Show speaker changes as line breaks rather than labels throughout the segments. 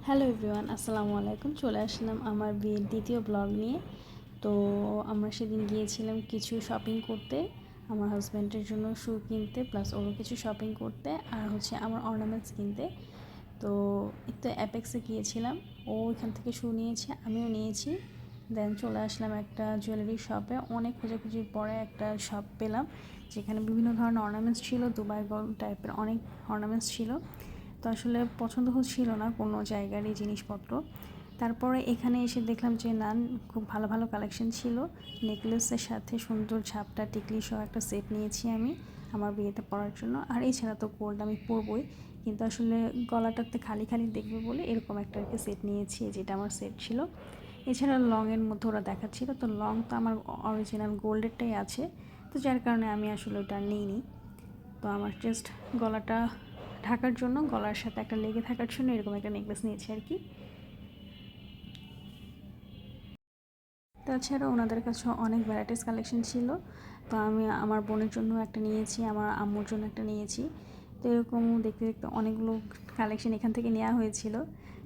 Hello everyone, আসসালামু আলাইকুম। চলে আসলাম আমার বিয়ের দ্বিতীয় ব্লগ নিয়ে। তো আমরা সেদিন গিয়েছিলাম কিছু শপিং করতে, আমার হাজব্যান্ডের জন্য শু কিনতে, প্লাস ওরও কিছু শপিং করতে, আর হচ্ছে আমার অর্নামেন্টস কিনতে। তো একটু অ্যাপেক্সে গিয়েছিলাম, ও এখান থেকে শু নিয়েছে, আমিও নিয়েছি। দেন চলে আসলাম একটা জুয়েলারি শপে। অনেক খোঁজাখুঁজির পরে একটা শপ পেলাম যেখানে বিভিন্ন ধরনের অর্নামেন্টস ছিল, দুবাই গোল্ড টাইপের অনেক অর্নামেন্টস ছিল। তো আসলে পছন্দ হচ্ছিল না কোনো জায়গারই জিনিসপত্র। তারপরে এখানে এসে দেখলাম যে না, খুব ভালো ভালো কালেকশন ছিল। নেকলেসের সাথে সুন্দর ঝাপটা টিকলি সহ একটা সেট নিয়েছি আমি আমার বিয়েতে পরার জন্য। আর এছাড়া তো গোল্ড আমি পরবই, কিন্তু আসলে গলাটাতে খালি খালি দেখবে বলে এরকম একটা সেট নিয়েছি, যেটা আমার সেট ছিল। এছাড়া লংয়ের মধ্যে ওরা দেখাচ্ছিল, তো লং তো আমার অরিজিনাল গোল্ডেরটাই আছে, তো যার কারণে আমি আসলে ওটা নিইনি। তো আমার জাস্ট গলাটা ঢাকার জন্য, গলার সাথে একটা লেগে থাকার জন্য এরকম একটা নেকলেস নিয়েছি আর কি। তাছাড়া ওনাদের কাছে অনেক ভ্যারাইটিস কালেকশন ছিল। তো আমি আমার বোনের জন্য একটা নিয়েছি, আমার আম্মুর জন্য একটা নিয়েছি। তো এরকম দেখতে দেখতে অনেকগুলো কালেকশন এখান থেকে নেওয়া হয়েছিল।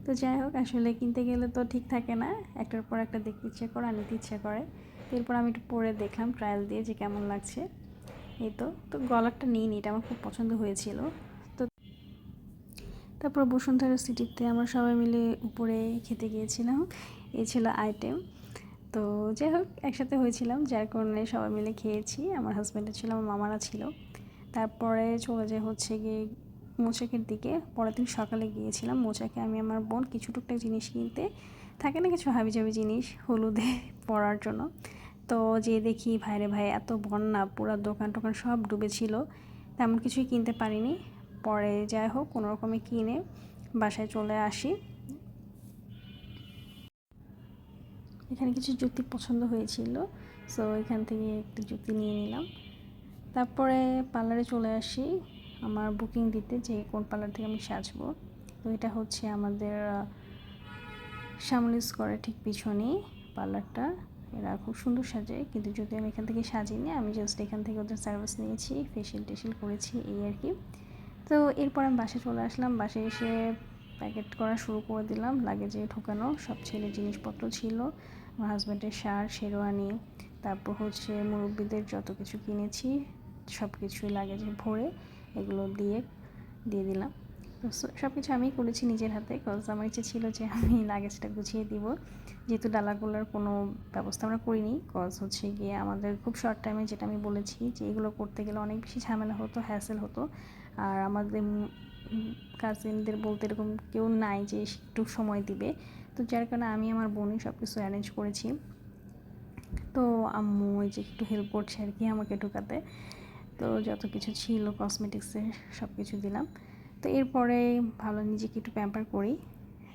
তো যাই হোক, আসলে কিনতে গেলে তো ঠিক থাকে না, একটার পর একটা দেখতে ইচ্ছে করে আর নিতে ইচ্ছে করে। তো এরপর আমি একটু পরে দেখলাম ট্রায়াল দিয়ে যে কেমন লাগছে। এই তো তো গলারটা নিইনি, এটা আমার খুব পছন্দ হয়েছিল। তো তারপর বসুন্ধরা সিটিতে আমরা সবাই মিলে উপরে খেতে গিয়েছিলাম, এই ছিল আইটেম। তো যাই হোক, একসাথে হয়েছিলাম, যার কারণে সবাই মিলে খেয়েছি। আমার হাজব্যান্ডের ছিল, আমার মামারা ছিল। তারপরে চলে যায় হচ্ছে গিয়ে মোচাকের দিকে। পরের দিন সকালে গিয়েছিলাম মোচাকে আমি আমার বোন কিছু টুকটাক জিনিস কিনতে, থাকে না কিছু হাবিজাবি জিনিস হলুদে পরার জন্য। তো যে দেখি ভাইরে ভাই, এত বন্যা, পুরো দোকান টোকান সব ডুবেছিল, তেমন কিছুই কিনতে পারিনি। পরে যাই হোক কোনো রকমে কিনে বাসায় চলে আসি। এখানে কিছু জুতি পছন্দ হয়েছিল, সো এখান থেকে একটি জুতি নিয়ে নিলাম। তারপরে পার্লারে চলে আসি আমার বুকিং দিতে, যে কোন পার্লার থেকে আমি সাজবো। তো এটা হচ্ছে আমাদের শ্যামলী স্কোয়ারের ঠিক পিছনেই পার্লারটা। এরা খুব সুন্দর সাজে, কিন্তু যদি আমি এখান থেকে সাজিনি, আমি জাস্ট এখান থেকে ওদের সার্ভিস নিয়েছি, ফেশিয়াল টেশিয়াল করেছি, এই আর কি। তো এরপর আমি বাসায় চলে আসলাম। বাসায় এসে প্যাকেট করা শুরু করে দিলাম, লাগেজে ঢোকানো সব ছেলের জিনিসপত্র ছিল, আমার হাজব্যান্ডের শার্ট শেরওয়ানি, তারপর হচ্ছে মুরব্বিদের যত কিছু কিনেছি সব কিছুই লাগেজে ভরে এগুলো দিয়ে দিয়ে দিলাম। তো সব কিছু আমিই করেছি নিজের হাতে, কজ আমার ইচ্ছে ছিল যে আমি লাগেজটা গুছিয়ে দিব, যেহেতু ডালাগুলোর কোনো ব্যবস্থা আমরা করিনি। কজ হচ্ছে গিয়ে আমাদের খুব শর্ট টাইমে, যেটা আমি বলেছি যে এগুলো করতে গেলে অনেক বেশি ঝামেলা হতো, হ্যাসেল হতো। আর আমাদের কাজিনদের বলতে এরকম কেউ নাই যে একটু সময় দিবে। তো যার কারণে আমি আমার বোনই সব কিছু অ্যারেঞ্জ করেছি। তো আম্মু ওই যে একটু হেল্প করছে আর কি আমাকে ঢোকাতে। তো যত কিছু ছিল কসমেটিক্সের সব কিছু দিলাম। তো এরপরে ভালো নিজেকে একটু প্যাম্পার করি,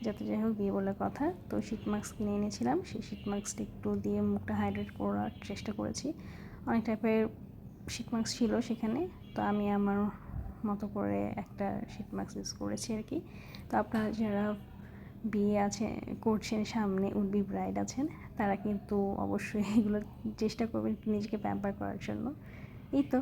যাতে যাই হোক বিয়ে বলে কথা। তো শীট মাস্ক কিনে এনেছিলাম, সেই শীট মাস্কটা একটু দিয়ে মুখটা হাইড্রেট করার চেষ্টা করেছি। অনেক টাইপের শীট মাস্ক ছিল সেখানে, তো আমি আমার মতো করে একটা শীট মাস্ক ইউজ করেছি আর কি। তো আপনারা যারা বিয়ে আছে করছেন, সামনে উড-বি ব্রাইড আছেন, তারা কিন্তু অবশ্যই এগুলো চেষ্টা করবেন একটু নিজেকে প্যাম্পার করার জন্য। এই তো